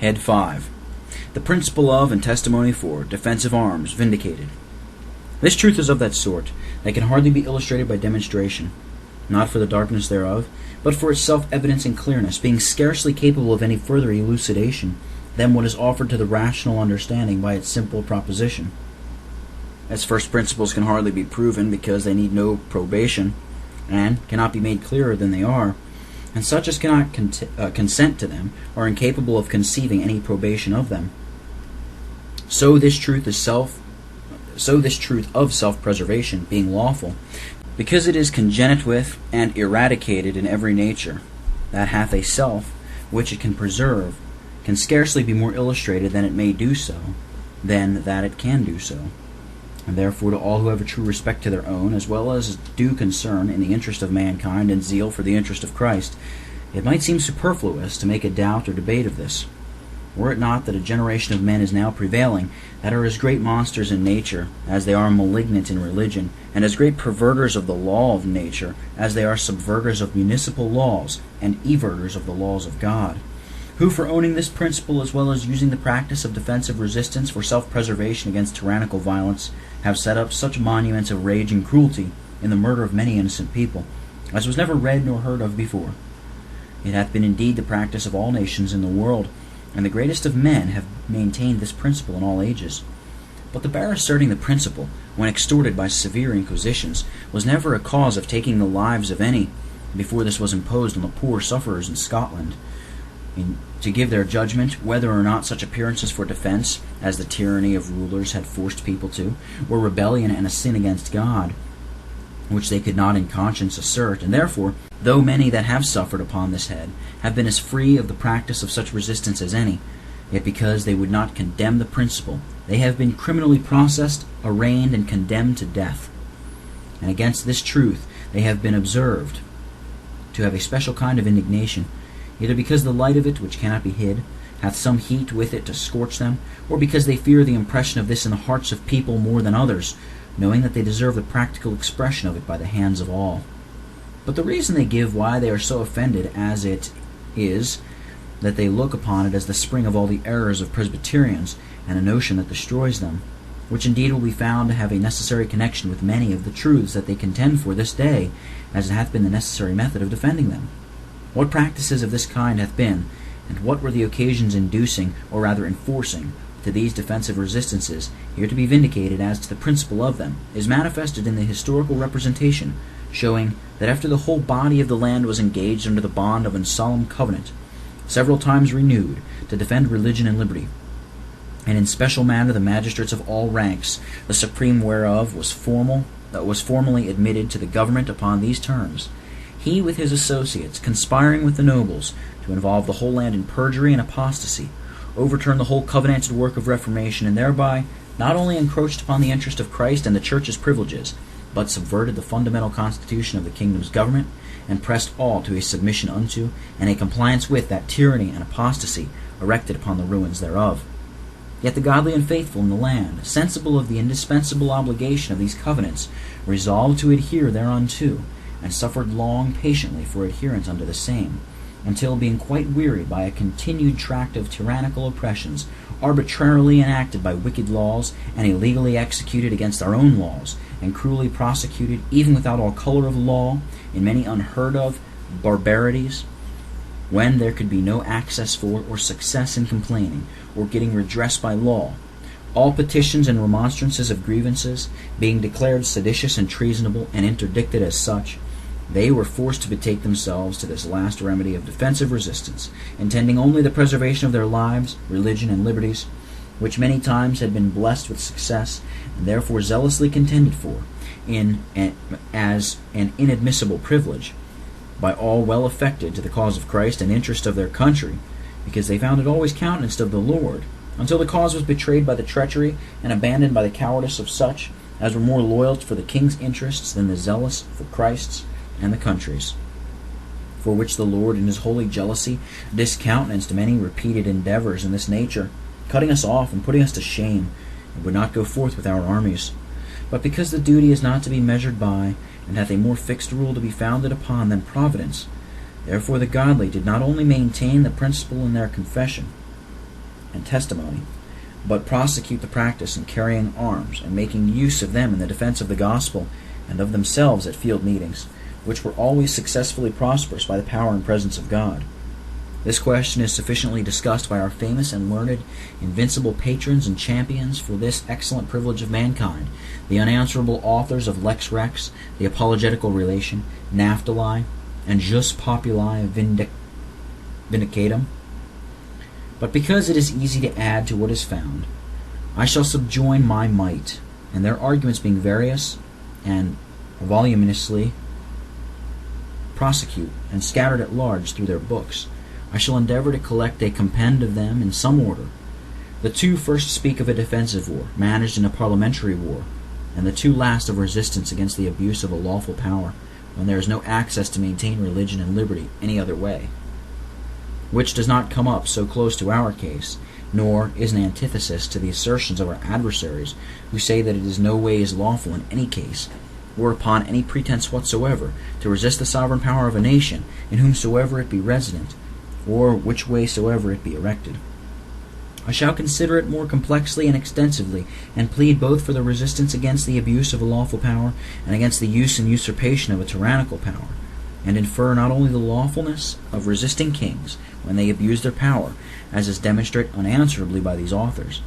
Head 5. The principle of and testimony for defensive arms vindicated. This truth is of that sort that can hardly be illustrated by demonstration, not for the darkness thereof, but for its self-evidence and clearness, being scarcely capable of any further elucidation than what is offered to the rational understanding by its simple proposition. As first principles can hardly be proven because they need no probation, and cannot be made clearer than they are, and such as cannot consent to them are incapable of conceiving any probation of them. So this truth of self-preservation, being lawful, because it is congenit with and eradicated in every nature that hath a self which it can preserve, can scarcely be more illustrated than it may do so, than that it can do so. And therefore to all who have a true respect to their own, as well as due concern in the interest of mankind and zeal for the interest of Christ, it might seem superfluous to make a doubt or debate of this, were it not that a generation of men is now prevailing that are as great monsters in nature as they are malignant in religion, and as great perverters of the law of nature as they are subverters of municipal laws and everters of the laws of God, who for owning this principle as well as using the practice of defensive resistance for self-preservation against tyrannical violence have set up such monuments of rage and cruelty in the murder of many innocent people as was never read nor heard of before. It hath been indeed the practice of all nations in the world, and the greatest of men have maintained this principle in all ages. But the bare asserting the principle, when extorted by severe inquisitions, was never a cause of taking the lives of any, before this was imposed on the poor sufferers in Scotland, to give their judgment whether or not such appearances for defense, as the tyranny of rulers had forced people to, were rebellion and a sin against God, which they could not in conscience assert, and therefore, though many that have suffered upon this head have been as free of the practice of such resistance as any, yet because they would not condemn the principle, they have been criminally processed, arraigned, and condemned to death. And against this truth they have been observed to have a special kind of indignation, either because the light of it, which cannot be hid, hath some heat with it to scorch them, or because they fear the impression of this in the hearts of people more than others, knowing that they deserve the practical expression of it by the hands of all. But the reason they give why they are so offended as it is, that they look upon it as the spring of all the errors of Presbyterians, and a notion that destroys them, which indeed will be found to have a necessary connection with many of the truths that they contend for this day, as it hath been the necessary method of defending them. What practices of this kind hath been, and what were the occasions inducing, or rather enforcing, to these defensive resistances, here to be vindicated as to the principle of them, is manifested in the historical representation, showing that after the whole body of the land was engaged under the bond of a solemn covenant, several times renewed, to defend religion and liberty, and in special manner the magistrates of all ranks, the supreme whereof was formally admitted to the government upon these terms, he with his associates conspiring with the nobles to involve the whole land in perjury and apostasy, overturned the whole covenanted work of reformation, and thereby not only encroached upon the interest of Christ and the Church's privileges, but subverted the fundamental constitution of the kingdom's government, and pressed all to a submission unto, and a compliance with, that tyranny and apostasy erected upon the ruins thereof. Yet the godly and faithful in the land, sensible of the indispensable obligation of these covenants, resolved to adhere thereunto, and suffered long patiently for adherence unto the same, until, being quite wearied by a continued tract of tyrannical oppressions, arbitrarily enacted by wicked laws, and illegally executed against our own laws, and cruelly prosecuted, even without all color of law, in many unheard of barbarities, when there could be no access for or success in complaining, or getting redress by law, all petitions and remonstrances of grievances being declared seditious and treasonable, and interdicted as such, they were forced to betake themselves to this last remedy of defensive resistance, intending only the preservation of their lives, religion, and liberties, which many times had been blessed with success, and therefore zealously contended for, as an inadmissible privilege, by all well affected to the cause of Christ and interest of their country, because they found it always countenanced of the Lord, until the cause was betrayed by the treachery and abandoned by the cowardice of such as were more loyal for the king's interests than the zealous for Christ's and the country's, for which the Lord in his holy jealousy discountenanced many repeated endeavors in this nature, cutting us off and putting us to shame, and would not go forth with our armies. But because the duty is not to be measured by, and hath a more fixed rule to be founded upon than providence, therefore the godly did not only maintain the principle in their confession, and testimony, but prosecute the practice in carrying arms and making use of them in the defense of the gospel and of themselves at field meetings, which were always successfully prosperous by the power and presence of God. This question is sufficiently discussed by our famous and learned, invincible patrons and champions for this excellent privilege of mankind, the unanswerable authors of Lex Rex, the Apologetical Relation, Naphtali, and Jus Populi Vindicatum. But because it is easy to add to what is found, I shall subjoin my might, and their arguments being various and voluminously prosecute and scattered at large through their books, I shall endeavor to collect a compend of them in some order. The two first speak of a defensive war, managed in a parliamentary war, and the two last of resistance against the abuse of a lawful power, when there is no access to maintain religion and liberty any other way, which does not come up so close to our case, nor is an antithesis to the assertions of our adversaries, who say that it is no ways lawful in any case, or upon any pretense whatsoever, to resist the sovereign power of a nation, in whomsoever it be resident, or which way soever it be erected. I shall consider it more complexly and extensively, and plead both for the resistance against the abuse of a lawful power, and against the use and usurpation of a tyrannical power, and infer not only the lawfulness of resisting kings when they abuse their power, as is demonstrated unanswerably by these authors,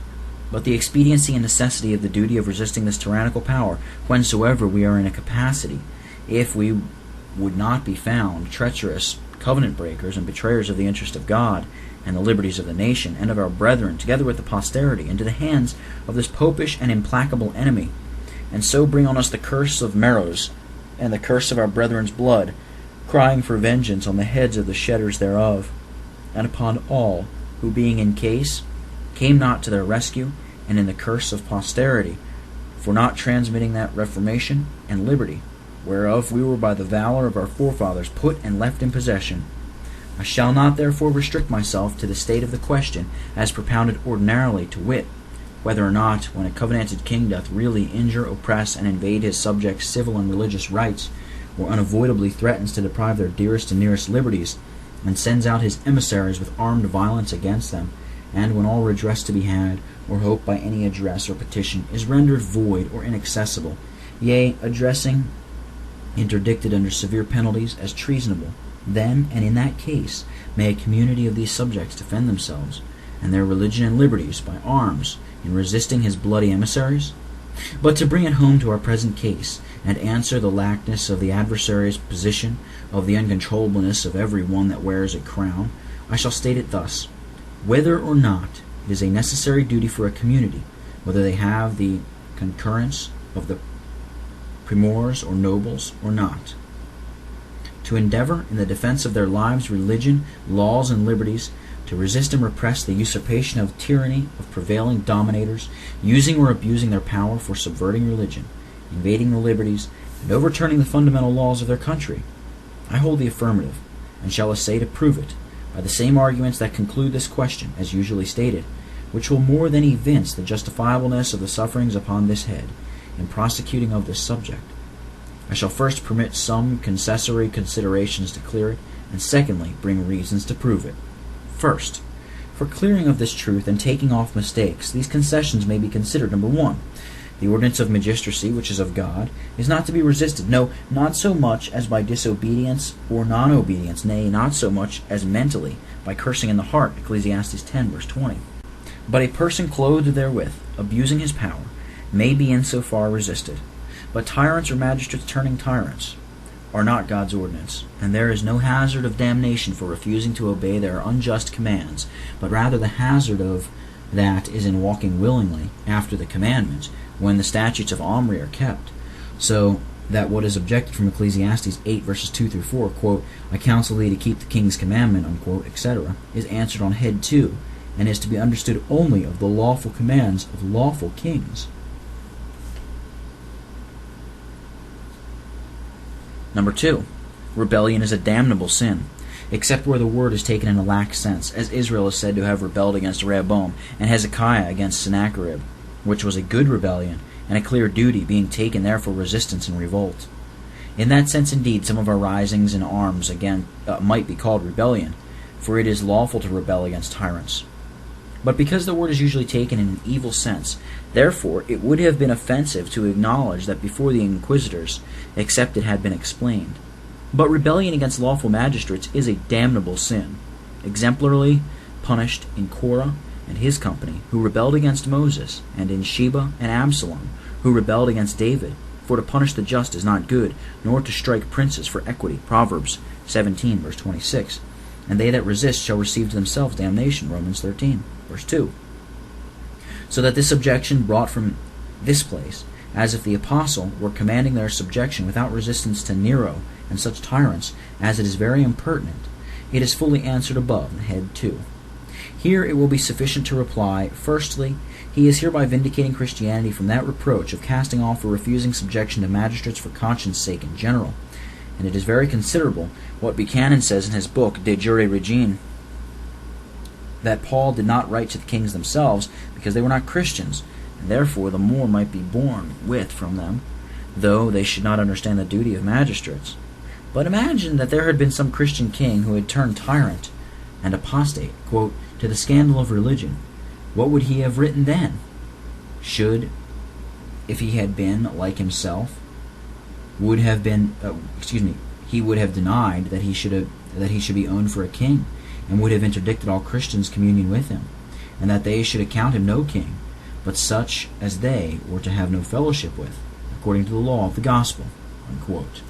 but the expediency and necessity of the duty of resisting this tyrannical power whensoever we are in a capacity, if we would not be found treacherous covenant breakers and betrayers of the interest of God and the liberties of the nation and of our brethren, together with the posterity, into the hands of this popish and implacable enemy, and so bring on us the curse of Meroz and the curse of our brethren's blood, crying for vengeance on the heads of the shedders thereof, and upon all who, being in case, came not to their rescue, and in the curse of posterity, for not transmitting that reformation and liberty, whereof we were by the valor of our forefathers put and left in possession. I shall not therefore restrict myself to the state of the question as propounded ordinarily, to wit, whether or not, when a covenanted king doth really injure, oppress, and invade his subjects' civil and religious rights, or unavoidably threatens to deprive their dearest and nearest liberties, and sends out his emissaries with armed violence against them, and when all redress to be had, or hope by any address or petition, is rendered void or inaccessible, yea, addressing interdicted under severe penalties as treasonable, then, and in that case, may a community of these subjects defend themselves, and their religion and liberties, by arms, in resisting his bloody emissaries? But to bring it home to our present case, and answer the lackness of the adversary's position, of the uncontrollableness of every one that wears a crown, I shall state it thus: whether or not it is a necessary duty for a community, whether they have the concurrence of the primors or nobles or not, to endeavor in the defense of their lives, religion, laws, and liberties, to resist and repress the usurpation of tyranny of prevailing dominators, using or abusing their power for subverting religion, invading the liberties, and overturning the fundamental laws of their country. I hold the affirmative, and shall essay to prove it by the same arguments that conclude this question, as usually stated, which will more than evince the justifiableness of the sufferings upon this head, in prosecuting of this subject. I shall first permit some concessory considerations to clear it, and secondly bring reasons to prove it. First, for clearing of this truth and taking off mistakes, these concessions may be considered. Number 1, the ordinance of magistracy, which is of God, is not to be resisted, no, not so much as by disobedience or non-obedience, nay, not so much as mentally, by cursing in the heart, Ecclesiastes 10, verse 20. But a person clothed therewith, abusing his power, may be in so far resisted. But tyrants or magistrates turning tyrants are not God's ordinance, and there is no hazard of damnation for refusing to obey their unjust commands, but rather the hazard of that is in walking willingly after the commandments, when the statutes of Omri are kept. So that what is objected from Ecclesiastes 8, verses 2 through 4, quote, I counsel thee to keep the king's commandment, unquote, etc., is answered on head 2, and is to be understood only of the lawful commands of lawful kings. Number 2, rebellion is a damnable sin, except where the word is taken in a lax sense, as Israel is said to have rebelled against Rehoboam, and Hezekiah against Sennacherib, which was a good rebellion, and a clear duty, being taken there for resistance and revolt. In that sense, indeed, some of our risings in arms might be called rebellion, for it is lawful to rebel against tyrants. But because the word is usually taken in an evil sense, therefore it would have been offensive to acknowledge that before the inquisitors, except it had been explained. But rebellion against lawful magistrates is a damnable sin, exemplarily punished in Korah and his company, who rebelled against Moses, and in Sheba and Absalom, who rebelled against David. For to punish the just is not good, nor to strike princes for equity. Proverbs 17, verse 26. And they that resist shall receive to themselves damnation. Romans 13, verse 2. So that this objection brought from this place, as if the apostle were commanding their subjection without resistance to Nero and such tyrants, as it is very impertinent, it is fully answered above in head 2. Here it will be sufficient to reply, firstly, he is hereby vindicating Christianity from that reproach of casting off or refusing subjection to magistrates for conscience sake in general. And it is very considerable what Buchanan says in his book, De Jure Regine, that Paul did not write to the kings themselves because they were not Christians, and therefore the more might be borne with from them, though they should not understand the duty of magistrates. But imagine that there had been some Christian king who had turned tyrant and apostate, quote, to the scandal of religion. What would he have written then? Should, if he had been like himself, would have been, he would have denied that he should be owned for a king, and would have interdicted all Christians' communion with him, and that they should account him no king, but such as they were to have no fellowship with, according to the law of the gospel, unquote.